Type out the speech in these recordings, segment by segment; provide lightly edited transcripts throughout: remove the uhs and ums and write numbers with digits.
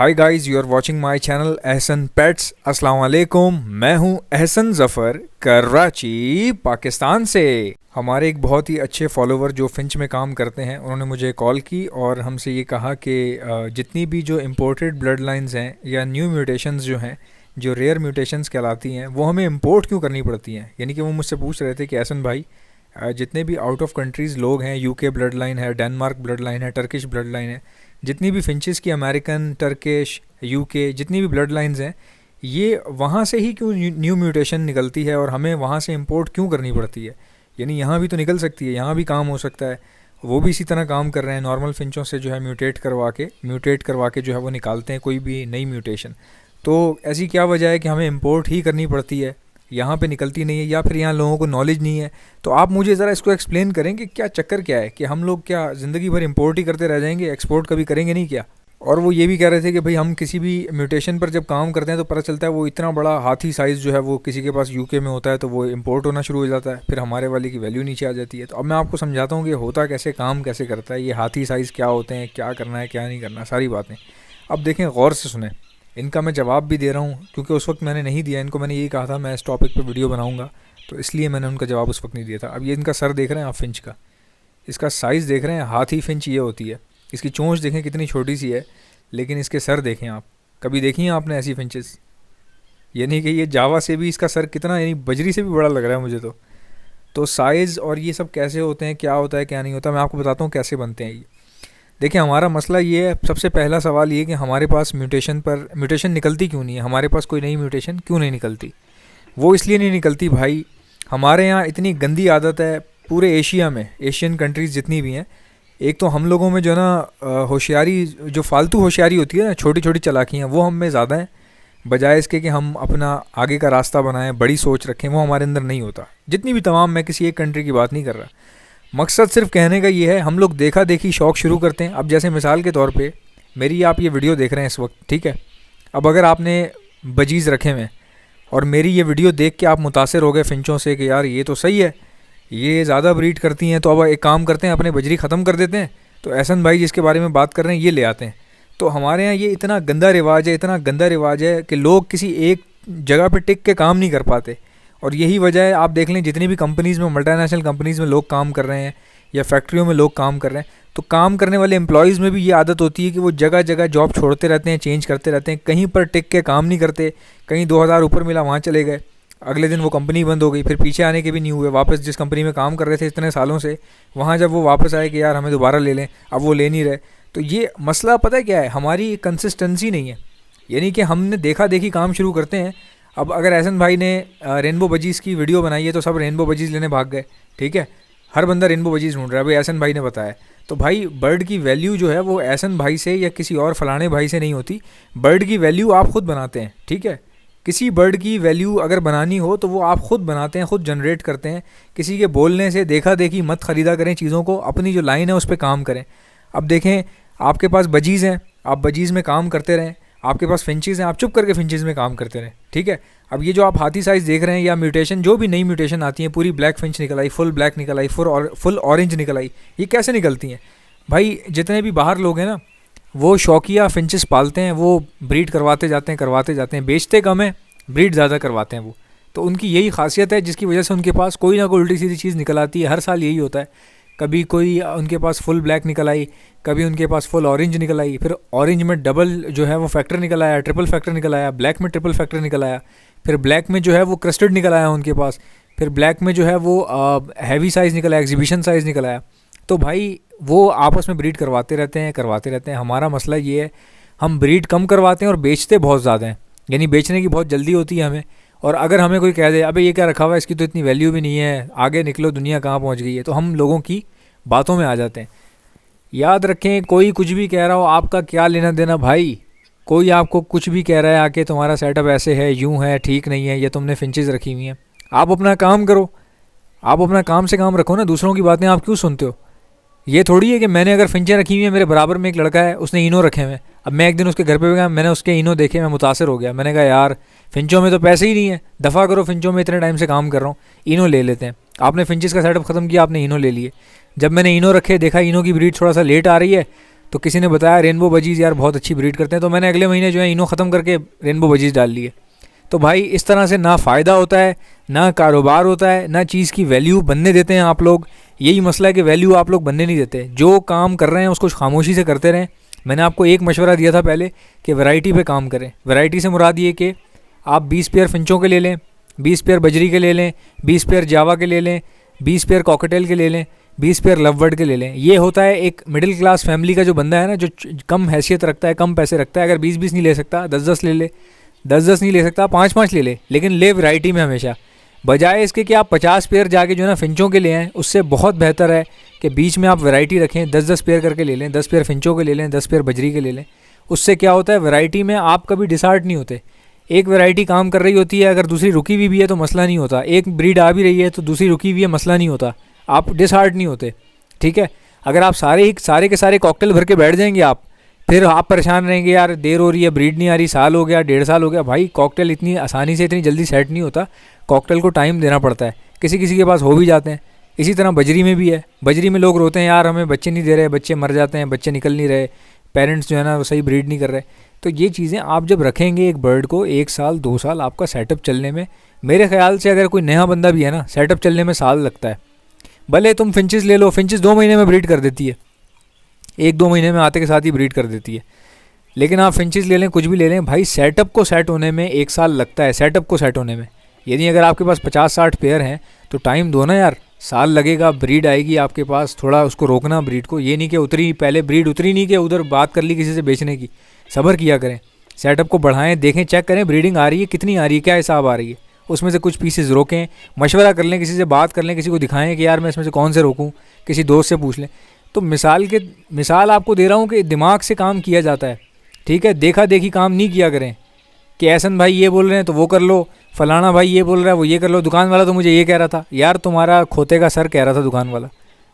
Hi guys, you are watching my channel Ehsan pets. अस्सलाम वालेकुम। मैं हूं एहसन ज़फ़र, कराची, पाकिस्तान से। हमारे एक बहुत ही अच्छे फॉलोवर जो फिंच में काम करते हैं, उन्होंने मुझे कॉल की और हमसे ये कहा कि जितनी भी जो इम्पोर्टेड ब्लड लाइन्स हैं या न्यू म्यूटेशंस जो हैं, जो रेयर म्यूटेशंस कहलाती हैं, वो हमें इम्पोर्ट क्यों करनी पड़ती हैं। यानी कि वो मुझसे पूछ रहे थे कि एहसन भाई, जितने भी आउट ऑफ कंट्रीज़ लोग हैं, यूके ब्लड लाइन है, डेनमार्क ब्लड लाइन है, टर्किश ब्लड लाइन है, जितनी भी फिंचेस की अमेरिकन, टर्किश, यूके जितनी भी ब्लड लाइंस हैं, ये वहाँ से ही क्यों न्यू म्यूटेशन निकलती है और हमें वहाँ से इंपोर्ट क्यों करनी पड़ती है। यानी यहाँ भी तो निकल सकती है, यहाँ भी काम हो सकता है। वो भी इसी तरह काम कर रहे हैं, नॉर्मल फिंचों से जो है म्यूटेट करवा के जो है वो निकालते हैं कोई भी नई म्यूटेशन। तो ऐसी क्या वजह है कि हमें इंपोर्ट ही करनी पड़ती है, यहाँ पे निकलती नहीं है, या फिर यहाँ लोगों को नॉलेज नहीं है। तो आप मुझे ज़रा इसको एक्सप्लेन करें कि क्या चक्कर क्या है, कि हम लोग क्या ज़िंदगी भर इंपोर्ट ही करते रह जाएंगे, एक्सपोर्ट कभी करेंगे नहीं क्या। और वो ये भी कह रहे थे कि भाई हम किसी भी म्यूटेशन पर जब काम करते हैं तो पता चलता है वो इतना बड़ा हाथी साइज़ जो है वो किसी के पास यूके में होता है, तो वो इंपोर्ट होना शुरू हो जाता है, फिर हमारे वाले की वैल्यू नीचे आ जाती है। तो अब मैं आपको समझाता हूँ कि होता कैसे, काम कैसे करता है, ये हाथी साइज़ क्या होते हैं, क्या करना है क्या नहीं करना, सारी बातें। अब देखें, गौर से सुने। इनका मैं जवाब भी दे रहा हूँ क्योंकि उस वक्त मैंने नहीं दिया इनको। मैंने यही कहा था मैं इस टॉपिक पे वीडियो बनाऊंगा, तो इसलिए मैंने उनका जवाब उस वक्त नहीं दिया था। अब ये इनका सर देख रहे हैं आप फिंच का, इसका साइज़ देख रहे हैं, हाथी फिंच ये होती है। इसकी चोंच देखें कितनी छोटी सी है, लेकिन इसके सर देखें आप। कभी देखी हैं आपने ऐसी फिंचेस? यानी कि ये जावा से भी इसका सर कितना, यानी बजरी से भी बड़ा लग रहा है मुझे तो साइज़ और ये सब कैसे होते हैं, क्या होता है क्या नहीं होता, मैं आपको बताता हूँ कैसे बनते हैं ये। देखिए, हमारा मसला ये है, सबसे पहला सवाल ये कि हमारे पास म्यूटेशन निकलती क्यों नहीं है, हमारे पास कोई नई म्यूटेशन क्यों नहीं निकलती। वो इसलिए नहीं निकलती भाई, हमारे यहाँ इतनी गंदी आदत है पूरे एशिया में, एशियन कंट्रीज़ जितनी भी हैं। एक तो हम लोगों में जो है ना होशियारी, जो फालतू होशियारी होती है ना, छोटी छोटी चालाकियाँ, वो हम में ज़्यादा हैं, बजाय इसके कि हम अपना आगे का रास्ता बनाएं, बड़ी सोच रखें, वो हमारे अंदर नहीं होता। जितनी भी तमाम, मैं किसी एक कंट्री की बात नहीं कर रहा, मकसद सिर्फ कहने का ये है, हम लोग देखा देखी शौक़ शुरू करते हैं। अब जैसे मिसाल के तौर पे मेरी आप ये वीडियो देख रहे हैं इस वक्त, ठीक है। अब अगर आपने बजीज़ रखे हुए और मेरी ये वीडियो देख के आप मुतासिर हो गए फ़िंचों से कि यार ये तो सही है, ये ज़्यादा ब्रीड करती हैं, तो अब एक काम करते हैं, अपने बजरी ख़त्म कर देते हैं। तो एहसन भाई जिसके बारे में बात कर रहे हैं ये ले आते हैं। तो हमारे यहाँ ये इतना गंदा रिवाज है, इतना गंदा रिवाज है कि लोग किसी एक जगह पर टिक के काम नहीं कर पाते। और यही वजह है, आप देख लें जितनी भी कंपनीज़ में, मल्टीनेशनल कंपनीज़ में लोग काम कर रहे हैं या फैक्ट्रियों में लोग काम कर रहे हैं, तो काम करने वाले एम्प्लॉयज़ में भी ये आदत होती है कि वो जगह जगह जॉब छोड़ते रहते हैं, चेंज करते रहते हैं, कहीं पर टिक के काम नहीं करते। कहीं 2000 ऊपर मिला वहाँ चले गए, अगले दिन वो कंपनी बंद हो गई, फिर पीछे आने के भी नहीं हुए, वापस जिस कंपनी में काम कर रहे थे इतने सालों से, वहाँ जब वो वापस आए कि यार हमें दोबारा ले लें, अब वो ले नहीं रहे। तो ये मसला पता है क्या है, हमारी कंसिस्टेंसी नहीं है। यानी कि हमने देखा देखी काम शुरू करते हैं। अब अगर एहसन भाई ने रेनबो बजीज़ की वीडियो बनाई है तो सब रेनबो बजीज़ लेने भाग गए, ठीक है। हर बंदा रेनबो बजीज़ ढूंढ रहा है, भाई एहसन भाई ने बताया। तो भाई बर्ड की वैल्यू जो है वो एहसन भाई से या किसी और फलाने भाई से नहीं होती, बर्ड की वैल्यू आप ख़ुद बनाते हैं, ठीक है। किसी बर्ड की वैल्यू अगर बनानी हो तो वो आप ख़ुद बनाते हैं, ख़ुद जनरेट करते हैं। किसी के बोलने से देखा देखी मत ख़रीदा करें चीज़ों को, अपनी जो लाइन है उस पर काम करें। अब देखें, आपके पास बजीज़ हैं, आप बजीज़ में काम करते रहें। आपके पास फिंचेज़ हैं, आप चुप करके फिंचेज़ में काम करते रहें, ठीक है। अब ये जो आप हाथी साइज़ देख रहे हैं या म्यूटेशन, जो भी नई म्यूटेशन आती है, पूरी ब्लैक फिंच निकल आई, फुल ब्लैक निकल आई, फुल ऑरेंज निकल आई, ये कैसे निकलती हैं भाई? जितने भी बाहर लोग हैं ना, वो शौकिया फिंचेस पालते हैं, वो ब्रीड करवाते जाते हैं, बेचते कम है, ब्रीड ज़्यादा करवाते हैं वो। तो उनकी यही खासियत है जिसकी वजह से उनके पास कोई ना कोई उल्टी सीधी चीज़ निकल आती है। हर साल यही होता है, कभी कोई उनके पास फुल ब्लैक निकल आई, कभी उनके पास फुल ऑरेंज निकल आई, फिर ऑरेंज में डबल जो है वो फैक्टर निकल आया, ट्रिपल फैक्टर निकल आया, ब्लैक में ट्रिपल फैक्टर निकल आया, फिर ब्लैक में जो है वो क्रस्टेड निकल आया उनके पास, फिर ब्लैक में जो है वो हैवी साइज़ निकल आया, एग्जीबिशन साइज़ निकल आया। तो भाई वो आपस में ब्रीड करवाते रहते हैं। हमारा मसला ये है, हम ब्रीड कम करवाते हैं और बेचते बहुत ज़्यादा हैं। यानी बेचने की बहुत जल्दी होती है हमें। और अगर हमें कोई कह दे अबे ये क्या रखा हुआ है, इसकी तो इतनी वैल्यू भी नहीं है, आगे निकलो दुनिया कहाँ पहुँच गई है, तो हम लोगों की बातों में आ जाते हैं। याद रखें, कोई कुछ भी कह रहा हो, आपका क्या लेना देना भाई। कोई आपको कुछ भी कह रहा है आके, तुम्हारा सेटअप ऐसे है, यूँ है, ठीक नहीं है, या तुमने फिंचेस रखी हुई हैं, आप अपना काम करो, आप अपना काम से काम रखो ना, दूसरों की बातें आप क्यों सुनते हो। ये थोड़ी है कि मैंने अगर फिंचें रखी हुई हैं, मेरे बराबर में एक लड़का है, उसने इनो रखे हुए हैं, अब मैं एक दिन उसके घर पे गया, मैंने उसके इनो देखे, मैं मुतासर हो गया। मैंने कहा यार फिंचों में तो पैसे ही नहीं है, दफ़ा करो, फिंचों में इतने टाइम से काम कर रहा हूँ, इनो ले लेते हैं। आपने फिंचेस का सेटअप ख़त्म किया, आपने इनो ले लिए। जब मैंने इनो रखे, देखा इनो की ब्रीड थोड़ा सा लेट आ रही है, तो किसी ने बताया रेनबो बजीज़ यार बहुत अच्छी ब्रीड करते हैं, तो मैंने अगले महीने जो है इनो ख़त्म करके रेनबो बजीज़ डाल लिए। तो भाई इस तरह से ना फ़ायदा होता है, ना कारोबार होता है, ना चीज़ की वैल्यू बनने देते हैं आप लोग। यही मसला है कि वैल्यू आप लोग बनने नहीं देते। जो काम कर रहे हैं उसको खामोशी से करते रहें। मैंने आपको एक मशवरा दिया था पहले कि वैरायटी पे काम करें। वैरायटी से मुराद ये कि आप 20 पेयर फिंचों के ले लें, 20 पेयर बजरी के ले लें, 20 पेयर जावा के ले लें, 20 पेयर कॉकटेल के ले लें, 20 पेयर लव बर्ड के ले लें। ये होता है एक मिडिल क्लास फैमिली का जो बंदा है ना, जो कम हैसियत रखता है, कम पैसे रखता है, अगर 20-20 नहीं ले सकता 10-10 ले ले, 10-10 नहीं ले सकता 5-5 ले ले, लेकिन ले वैरायटी में हमेशा। बजाय इसके कि आप 50 पेयर जाके जो है ना फिंचों के ले आएँ, उससे बहुत बेहतर है कि बीच में आप वैरायटी रखें, 10-10 पेयर करके ले लें, 10 पेयर फिंचों के ले लें, 10 पेयर बजरी के ले लें। उससे क्या होता है, वैरायटी में आप कभी डिसहार्ट नहीं होते। एक वैरायटी काम कर रही होती है, अगर दूसरी रुकी हुई भी है तो मसला नहीं होता। एक ब्रीड आ भी रही है तो दूसरी रुकी हुई है, मसला नहीं होता, आप डिसहार्ट नहीं होते। ठीक है, अगर आप सारे के सारे कॉकटेल भर के बैठ जाएंगे आप, फिर आप परेशान रहेंगे, यार देर हो रही है, ब्रीड नहीं आ रही, साल हो गया, 1.5 साल हो गया। भाई कॉकटेल इतनी आसानी से इतनी जल्दी सेट नहीं होता, कॉकटेल को टाइम देना पड़ता है। किसी किसी के पास हो भी जाते हैं। इसी तरह बजरी में भी है। बजरी में लोग रोते हैं, यार हमें बच्चे नहीं दे रहे, बच्चे मर जाते हैं, बच्चे निकल नहीं रहे, पेरेंट्स जो है ना वो सही ब्रीड नहीं कर रहे। तो ये चीज़ें आप जब रखेंगे एक बर्ड को, 1 साल 2 साल आपका सेटअप चलने में, मेरे ख्याल से अगर कोई नया बंदा भी है ना, सेटअप चलने में साल लगता है। भले तुम फिंचेस ले लो, फिंचेस 2 महीने में ब्रीड कर देती है, 1-2 महीने में आते के साथ ही ब्रीड कर देती है। लेकिन आप फिंचेस ले लें, कुछ भी ले लें, भाई सेटअप को सेट होने में 1 साल लगता है, सेटअप को सेट होने में। यदि अगर आपके पास 50-60 पेयर हैं तो टाइम दो ना यार, साल लगेगा, ब्रीड आएगी आपके पास, थोड़ा उसको रोकना ब्रीड को। ये नहीं कि उतरी पहले ब्रीड उतरी नहीं कि उधर बात कर ली किसी से बेचने की। सब्र किया करें, सेटअप को बढ़ाएं, देखें, चेक करें ब्रीडिंग आ रही है, कितनी आ रही है, क्या हिसाब आ रही है, उसमें से कुछ पीसेस रोकें, मशवरा कर लें, किसी से बात कर लें, किसी को दिखाएं कि यार मैं इसमें से कौन से रोकूं, किसी दोस्त से पूछ लें। तो मिसाल आपको दे रहा हूँ कि दिमाग से काम किया जाता है। ठीक है, देखा देखी काम नहीं किया करें कि एहसन भाई ये बोल रहे हैं तो वो कर लो, फलाना भाई ये बोल रहा है वो ये कर लो, दुकान वाला तो मुझे ये कह रहा था। यार तुम्हारा खोते का सर कह रहा था दुकान वाला।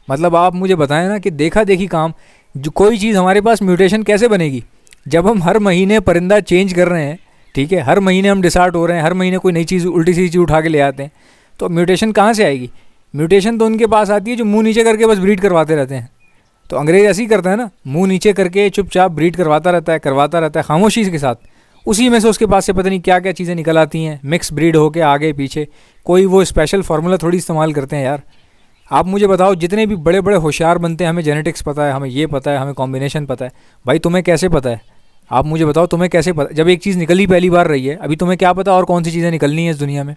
मतलब आप मुझे बताएं ना कि देखा देखी काम, जो कोई चीज़ हमारे पास म्यूटेशन कैसे बनेगी जब हम हर महीने परिंदा चेंज कर रहे हैं। ठीक है, हर महीने हम डिसार्ट हो रहे हैं, हर महीने कोई नई चीज़ उल्टी सी चीज़ उठा के ले आते हैं, तो म्यूटेशन कहाँ से आएगी? म्यूटेशन तो उनके पास आती है जो मुंह नीचे करके बस ब्रीड करवाते रहते हैं। तो अंग्रेज ऐसे ही करता है ना, मुंह नीचे करके चुपचाप ब्रीड करवाता रहता है खामोशी के साथ। उसी में से उसके पास से पता नहीं क्या क्या चीज़ें निकल आती हैं, मिक्स ब्रीड होके आगे पीछे। कोई वो स्पेशल फार्मूला थोड़ी इस्तेमाल करते हैं यार। आप मुझे बताओ, जितने भी बड़े बड़े होशियार बनते हैं, हमें जेनेटिक्स पता है, हमें ये पता है, हमें कॉम्बिनेशन पता है। भाई तुम्हें कैसे पता है? आप मुझे बताओ तुम्हें कैसे पता? जब एक चीज़ निकली पहली बार रही है, अभी तुम्हें क्या पता और कौन सी चीज़ें निकलनी है इस दुनिया में?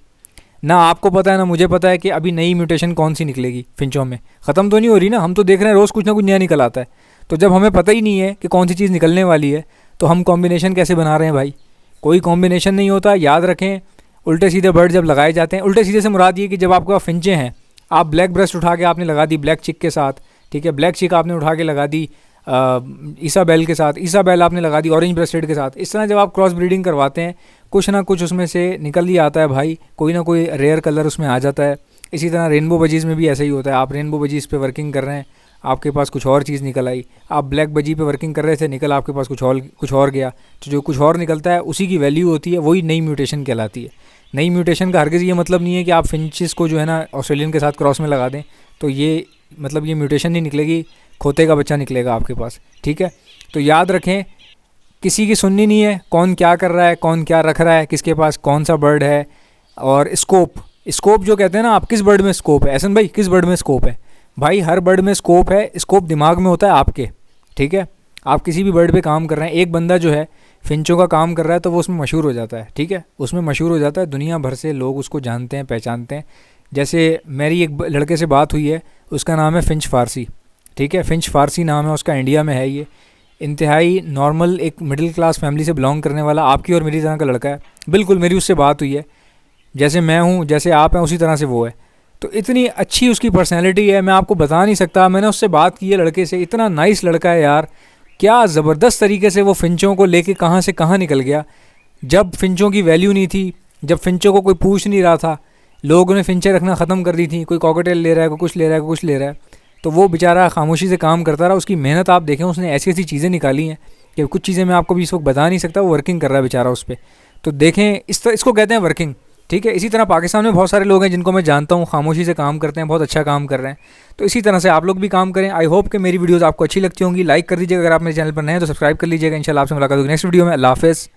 ना आपको पता है ना मुझे पता है कि अभी नई म्यूटेशन कौन सी निकलेगी फिंचों में। ख़त्म तो नहीं हो रही ना, हम तो देख रहे हैं रोज़ कुछ ना कुछ नया निकल आता है। तो जब हमें पता ही नहीं है कि कौन सी चीज़ निकलने वाली है, तो हम कॉम्बिनेशन कैसे बना रहे हैं भाई? कोई कॉम्बिनेशन नहीं होता, याद रखें। उल्टे सीधे बर्ड जब लगाए जाते हैं, उल्टे सीधे से मुराद ये कि जब आपके पास फिंचे हैं, आप ब्लैक ब्रेस्ट उठा के आपने लगा दी ब्लैक चिक के साथ। ठीक है, ब्लैक चिक आपने उठा के लगा दी ईसाबेल के साथ, ईसाबेल आपने लगा दी ऑरेंज ब्रेस्टेड के साथ। इस तरह जब आप क्रॉस ब्रीडिंग करवाते हैं, कुछ ना कुछ उसमें से निकल ही आता है भाई, कोई ना कोई रेयर कलर उसमें आ जाता है। इसी तरह रेनबो बजीज़ में भी ऐसा ही होता है। आप रेनबो बजीज़ पे वर्किंग कर रहे हैं, आपके पास कुछ और चीज़ निकल आई। आप ब्लैक बजी पे वर्किंग कर रहे थे, निकल आपके पास कुछ और गया। तो जो कुछ और निकलता है उसी की वैल्यू होती है, वही नई म्यूटेशन कहलाती है। नई म्यूटेशन का हरगिज़ ये मतलब नहीं है कि आप फिंचेस को जो है ना ऑस्ट्रेलियन के साथ क्रॉस में लगा दें तो ये मतलब ये म्यूटेशन नहीं निकलेगी, खोते का बच्चा निकलेगा आपके पास। ठीक है, तो याद रखें, किसी की सुननी नहीं है, कौन क्या कर रहा है, कौन क्या रख रहा है, किसके पास कौन सा बर्ड है। और स्कोप जो कहते हैं ना, आप किस बर्ड में स्कोप है, एहसन भाई किस बर्ड में स्कोप है? भाई हर बर्ड में स्कोप है, स्कोप दिमाग में होता है आपके। ठीक है, आप किसी भी बर्ड पे काम कर रहे हैं, एक बंदा जो है फिंचों का काम कर रहा है तो वो उसमें मशहूर हो जाता है। ठीक है, उसमें मशहूर हो जाता है, दुनिया भर से लोग उसको जानते हैं, पहचानते हैं। जैसे मेरी एक लड़के से बात हुई है, उसका नाम है फिंच फारसी। ठीक है, फिंच फारसी नाम है उसका, इंडिया में है। ये इंतहाई नॉर्मल एक मिडिल क्लास फैमिली से बिलोंग करने वाला आपकी और मेरी तरह का लड़का है। बिल्कुल मेरी उससे बात हुई है, जैसे मैं हूँ, जैसे आप हैं, उसी तरह से वो है। तो इतनी अच्छी उसकी पर्सनैलिटी है, मैं आपको बता नहीं सकता। मैंने उससे बात की है लड़के से, इतना नाइस लड़का है यार, क्या ज़बरदस्त तरीके से वो फिंचों को लेके कहाँ से कहाँ निकल गया। जब फिंचों की वैल्यू नहीं थी, जब फिंचों को कोई पूछ नहीं रहा था, लोगों ने फिंचें रखना ख़त्म कर दी थी, कोई कॉकटेल ले रहा है, कोई कुछ ले रहा है, कोई कुछ ले रहा है, तो वो बेचारा खामोशी से काम करता रहा। उसकी मेहनत आप देखें, उसने ऐसी ऐसी चीज़ें निकाली हैं कि कुछ चीज़ें मैं आपको भी इस वक्त बता नहीं सकता। वो वर्किंग कर रहा है बेचारा उस पर। तो देखें, इसको कहते हैं वर्किंग। ठीक है। इसी तरह पाकिस्तान में बहुत सारे लोग हैं जिनको मैं जानता हूँ, खामोशी से काम करते हैं, बहुत अच्छा काम कर रहे हैं। तो इसी तरह से आप लोग भी काम करें। आई होप कि मेरी वीडियोस आपको अच्छी लगती होंगी। लाइक कर दीजिएगा, अगर आप मेरे चैनल पर नए हैं तो सब्सक्राइब कर लीजिएगा। इंशाल्लाह आपसे मुलाकात होगी नेक्स्ट वीडियो में। अल्लाह हाफ़िज़।